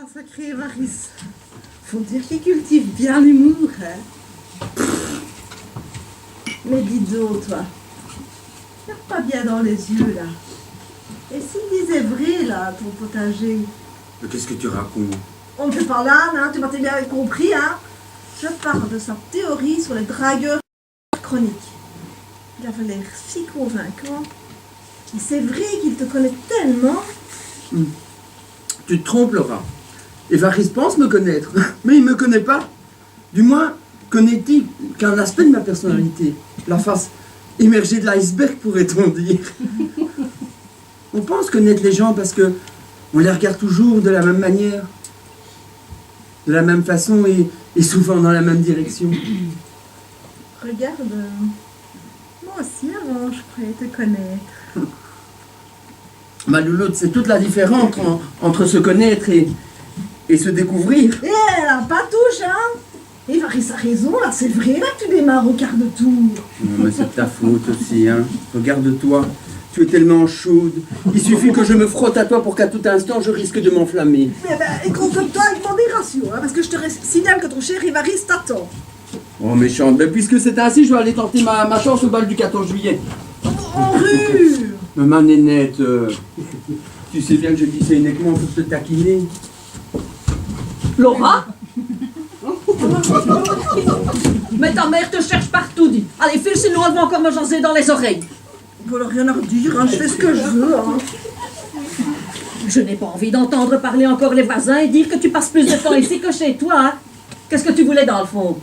un sacré Évariste. Faut dire qu'il cultive bien l'humour, hein. Mais dis donc, toi, regarde pas bien dans les yeux, là. Et s'il disait vrai, là, ton potager? Mais qu'est-ce que tu racontes? On ne fait pas là, hein, tu m'as bien compris, hein. Je parle de sa théorie sur les dragueurs chroniques. Il avait l'air si convaincant. Et c'est vrai qu'il te connaît tellement. Tu te trompes, Laura. Évariste pense me connaître, mais il me connaît pas. Du moins, connaît-il qu'un aspect de ma personnalité, la face émergée de l'iceberg, pourrait-on dire. On pense connaître les gens parce que on les regarde toujours de la même manière, de la même façon et souvent dans la même direction. Regarde, moi aussi avant, je croyais te connaître. Ma louloute, c'est toute la différence entre se connaître et se découvrir. Eh, elle a pas touche, hein. Évariste a raison, là, c'est vrai, là, que tu démarres au quart de tour. Non, mais c'est de ta faute aussi, hein. Regarde-toi, tu es tellement chaude. Il suffit que je me frotte à toi pour qu'à tout instant, je risque de m'enflammer. Eh ben, et comporte-toi avec modération, hein, parce que je te signale que ton cher Évariste t'attend. Oh, méchante, mais puisque c'est ainsi, je vais aller tenter ma chance au bal du 14 juillet. En rue. Mais ma nénette, tu sais bien que je dis ça uniquement pour te taquiner. Laura? Mais ta mère te cherche partout, dis. Allez, file, sinon elle va encore me jaser dans les oreilles. Bon, alors rien à redire, hein, je fais ce que je veux, hein. Je n'ai pas envie d'entendre parler encore les voisins et dire que tu passes plus de temps ici que chez toi, hein. Qu'est-ce que tu voulais dans le fond?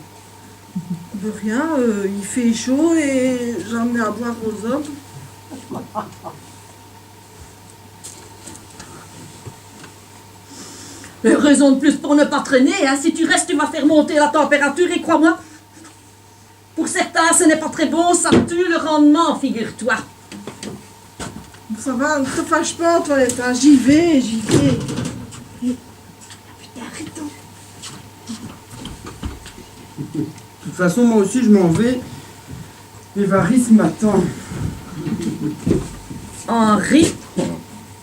De rien, il fait chaud et j'ai amené à boire aux hommes. Mais raison de plus pour ne pas traîner, hein. Si tu restes, tu vas faire monter la température et crois-moi, pour certains, ce n'est pas très bon, ça tue le rendement, figure-toi. Ça va, ne te fâche pas, toilette, hein. J'y vais. Putain, arrête donc. De toute façon, moi aussi, je m'en vais. Évariste m'attend. Henri,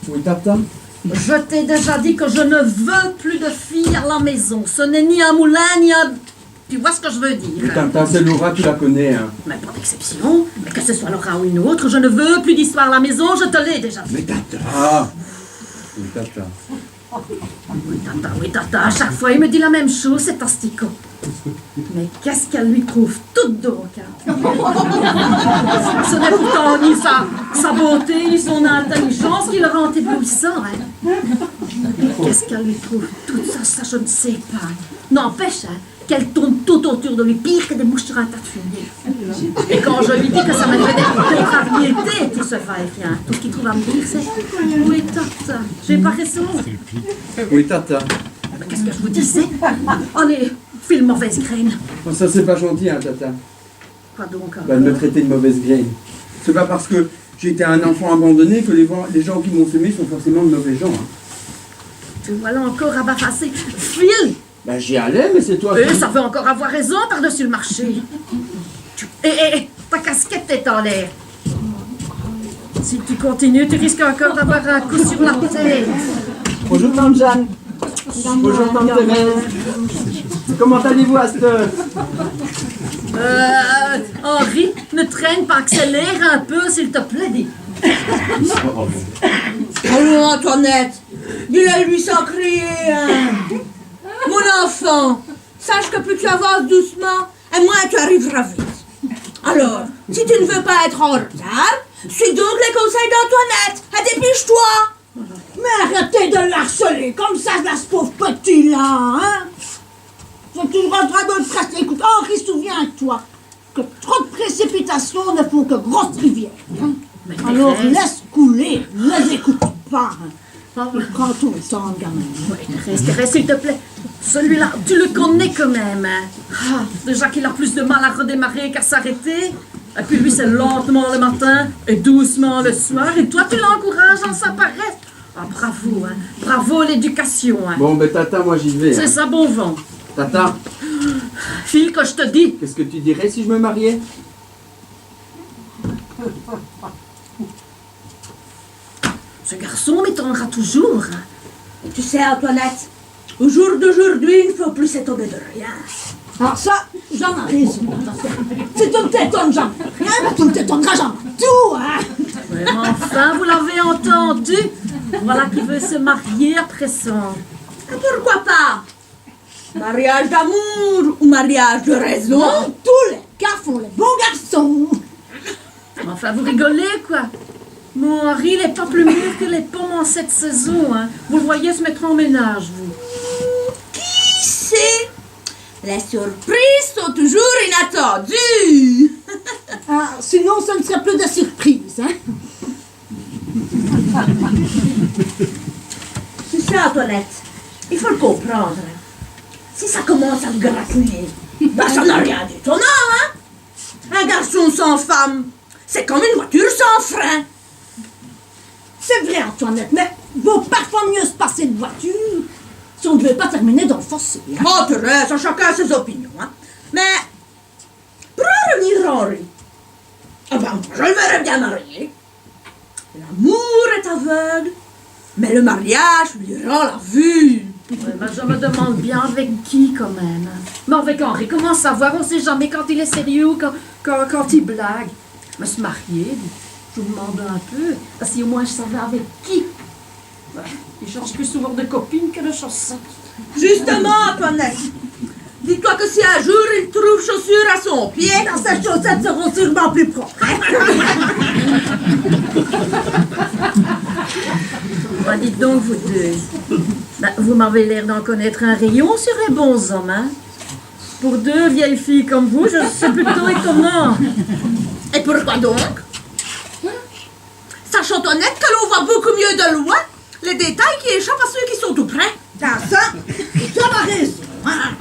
Oui, tata? je t'ai déjà dit que je ne veux plus de filles à la maison. Ce n'est ni un moulin, ni un... Tu vois ce que je veux dire? Oui, tata, c'est Laura, tu la connais, hein. Mais pas d'exception. Mais que ce soit Laura ou une autre, je ne veux plus d'histoire à la maison, je te l'ai déjà dit. Mais tata! Oui, tata. Oui, tata, à chaque fois, il me dit la même chose, cet asticot. Mais qu'est-ce qu'elle lui trouve toute donc, hein? Ce n'est pourtant ni sa beauté, ni son intelligence qui le rend éblouissant, hein? Qu'est-ce qu'elle lui trouve toute ça, je ne sais pas. N'empêche, hein, qu'elle tombe tout autour de lui, pire que des mouches sur un tas de fumier. Et quand je lui dis que ça m'aiderait des contrariétés, tout ce va-et-vient, tout ce qu'il trouve à me dire, c'est « Oui, tata, j'ai pas raison. » Oui, tata. Mais qu'est-ce que je vous disais? Allez, file mauvaise graine. Oh, ça, c'est pas gentil, hein, tata. Quoi donc? De me traiter de mauvaise graine. C'est pas parce que j'ai été un enfant abandonné que les gens qui m'ont semé sont forcément de mauvais gens, hein. Tu vois là encore à bafasser. File! Ben, j'y allais, mais c'est toi Et qui... ça veut encore avoir raison par-dessus le marché. Ta casquette est en l'air. Si tu continues, tu risques encore d'avoir un coup sur la tête. Bonjour, tante Jeanne. Bonjour, tante Thérèse. Comment allez-vous à cette heure? Henri, ne traîne pas, accélère un peu, s'il te plaît, dis. Allons, Antoinette, dis-le lui sans crier, hein. Mon enfant, sache que plus tu avances doucement, et moins tu arriveras vite. Alors, si tu ne veux pas être en retard, suis donc les conseils d'Antoinette, et dépêche-toi. Mais arrêtez de l'harceler, comme ça, ce pauvre petit-là, hein. Faut que tu rentres dans le presse. Écoute, Henri, souviens-toi que trop de précipitations ne font que grosse rivière, hein. Alors laisse couler, ne les écoute pas, hein. Prends ton temps, gamin. Thérèse, s'il te plaît. Celui-là, tu le connais quand même. Hein. Ah, déjà qu'il a plus de mal à redémarrer qu'à s'arrêter. Et puis lui, c'est lentement le matin et doucement le soir. Et toi, tu l'encourages en sa paresse. Ah, bravo, hein. Bravo l'éducation. Hein. Bon, ben tata, moi j'y vais. C'est Hein. ça, bon vent. Tata, File que je te dis. qu'est-ce que tu dirais si je me mariais? Ce garçon m'étonnera toujours. Hein. Tu sais, Antoinette, Au jour d'aujourd'hui, il ne faut plus s'étonner de rien. Alors ça, j'en ai raison. Si tu ne t'étonnes jamais de rien, ben tu ne t'étonneras jamais de tout, hein. Ouais, mais enfin, vous l'avez entendu. Voilà qui veut se marier à présent. Et pourquoi pas? Mariage d'amour ou mariage de raison? Dans tous les cas font les bons garçons. Enfin, vous rigolez, quoi. Mon Henri, il n'est pas plus mûr que les pommes en cette saison, hein. Vous le voyez se mettre en ménage, vous. Qui sait? Les surprises sont toujours inattendues. Ah, sinon, ça ne serait plus de surprise, hein. Tu sais, Antoinette, il faut le comprendre. Si ça commence à me gratouiller, ben ça n'a rien d'étonnant, hein? Un garçon sans femme, c'est comme une voiture sans frein. C'est vrai, Antoinette, mais vaut parfois mieux se passer de voiture si on ne veut pas terminer dans le fossé. Hein. Oh, Thérèse, chacun ses opinions, hein? Mais, pour en revenir à Henri, ah ben, je le verrais bien marié. L'amour est aveugle, mais le mariage lui rend la vue. Ouais, ben, je me demande bien avec qui, quand même. Mais avec Henri, comment savoir? On ne sait jamais quand il est sérieux ou quand il blague. Mais se marier, je vous demande un peu. Si au moins je savais avec qui. Ouais, il change plus souvent de copine que de chaussettes. Justement, Antoinette, dis-toi que si un jour il trouve chaussures à son pied, Dans ces chaussettes seront sûrement plus propres. Ben, dites donc, vous deux. Ben, vous m'avez l'air d'en connaître un rayon sur les bons hommes, hein? Pour deux vieilles filles comme vous, je suis plutôt étonnant. et pourquoi donc? Sache, Antoinette, que l'on voit beaucoup mieux de loin les détails qui échappent à ceux qui sont tout près. Dans ça, tu as raison. Hein.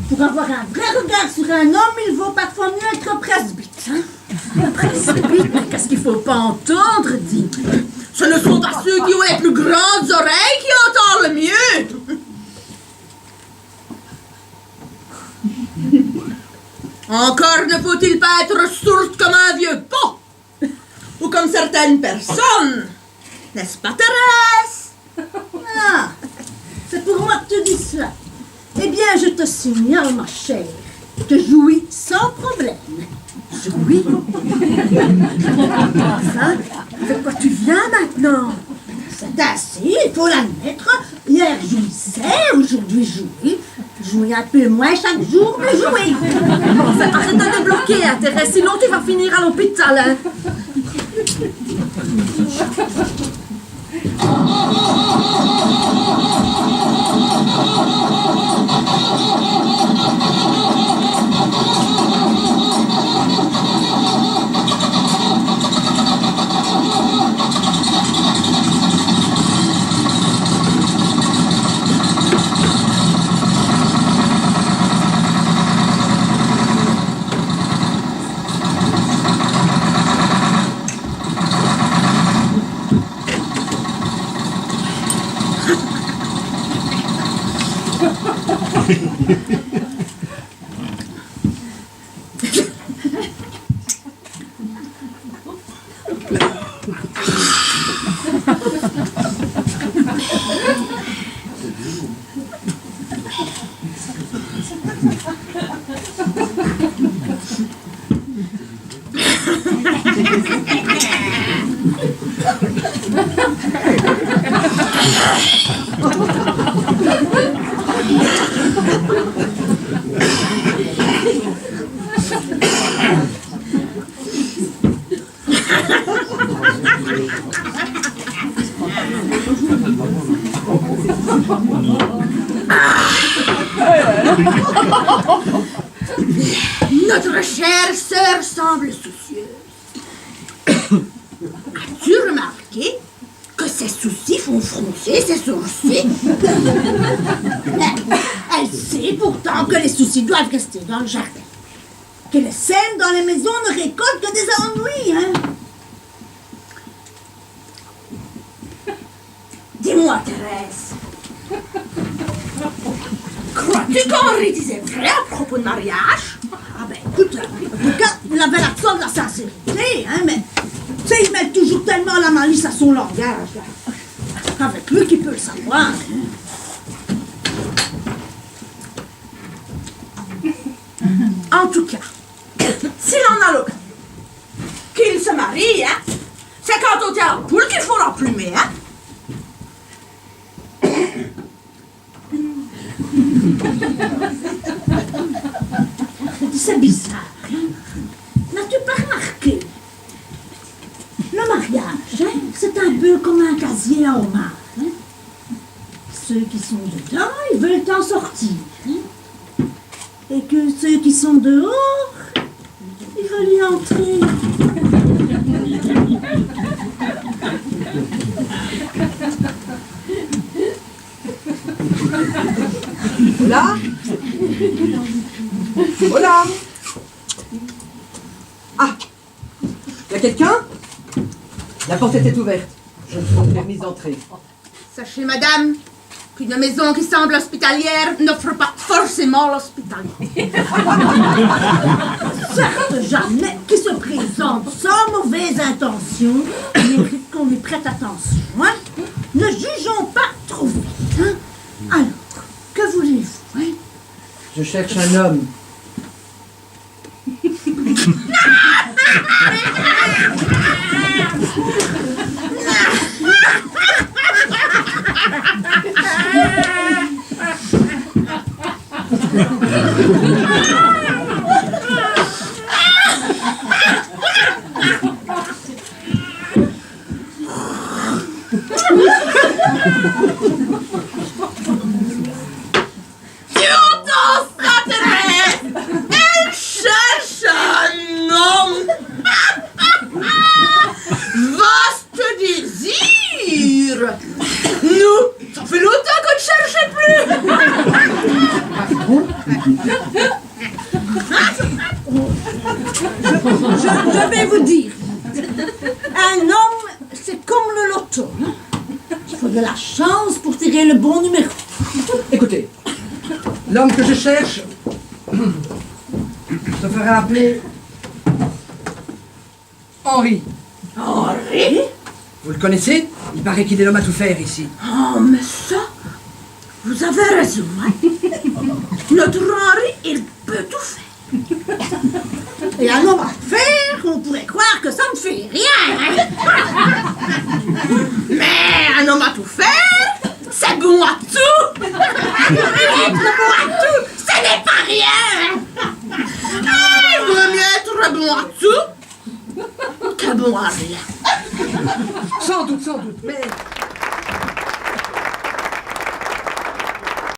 Pour avoir un vrai regard sur un homme, il vaut parfois mieux être presbyte. Hein. Presbyte, mais qu'est-ce qu'il faut pas entendre, dit? Ce ne sont pas ceux qui ont les plus grandes oreilles qui entendent le mieux. Encore ne faut-il pas être sourde comme un vieux pot, ou comme certaines personnes. N'est-ce pas, Thérèse? Ah, c'est pour moi que tu dis cela. Eh bien, je te signale, ma chère, que jouis sans problème. Oui. Enfin, de quoi tu viens maintenant? C'est ainsi, il faut l'admettre. Hier, jouissais, aujourd'hui, jouis. Jouis un peu moins chaque jour, mais jouis. Enfin, arrête de te bloquer, hein, Thérèse, sinon tu vas finir à l'hôpital, hein. Notre chère sœur semble soucieuse. As-tu remarqué que ses soucis font froncer ses sourcils? Elle sait pourtant que les soucis doivent rester dans le jardin. Que les scènes dans les maisons ne récoltent que des ennuis, hein. Dis-moi, Thérèse, crois-tu qu'Henri disait vrai à propos de mariage? Ah ben écoute, en tout cas, il avait l'accent de la sincérité, hein, mais tu sais, il met toujours tellement la malice à son langage, là. Avec lui qui peut le savoir. Hein. C'est bizarre, hein? N'as-tu pas remarqué? Le mariage, hein, c'est un peu comme un casier à homard. Hein? Ceux qui sont dedans, ils veulent en sortir. Hein? Et que ceux qui sont dehors, ils veulent y entrer. Hola. Hola. Ah, y a quelqu'un? La porte était ouverte. Je ne suis pas permise d'entrer. Sachez, madame, qu'une maison qui semble hospitalière n'offre pas forcément l'hospitalité. Certes, jamais qui se présente sans mauvaise intention mérite qu'on lui prête attention. Hein? Ne jugeons pas trop vite. Hein? Alors, que voulez-vous? Hein? Je cherche un homme. Tu entends ça, Thérèse? Elle cherche un homme. Vaste désir. Nous, ça fait longtemps qu'on ne cherchait plus. Je vais vous dire, un homme, c'est comme le loto. Hein? Il faut de la chance pour tirer le bon numéro. Écoutez, l'homme que je cherche se fera appeler Henri. Henri? Vous le connaissez? Il paraît qu'il est l'homme à tout faire ici. Oh, mais ça, vous avez raison. Hein? Notre Henri, il peut tout faire. Et un homme à faire, on pourrait croire que ça ne fait rien. Hein? Mais un homme à tout faire, c'est bon à tout. Être bon à tout, ce n'est pas rien. Il vaut mieux être bon à tout que bon à rien. Sans doute, mais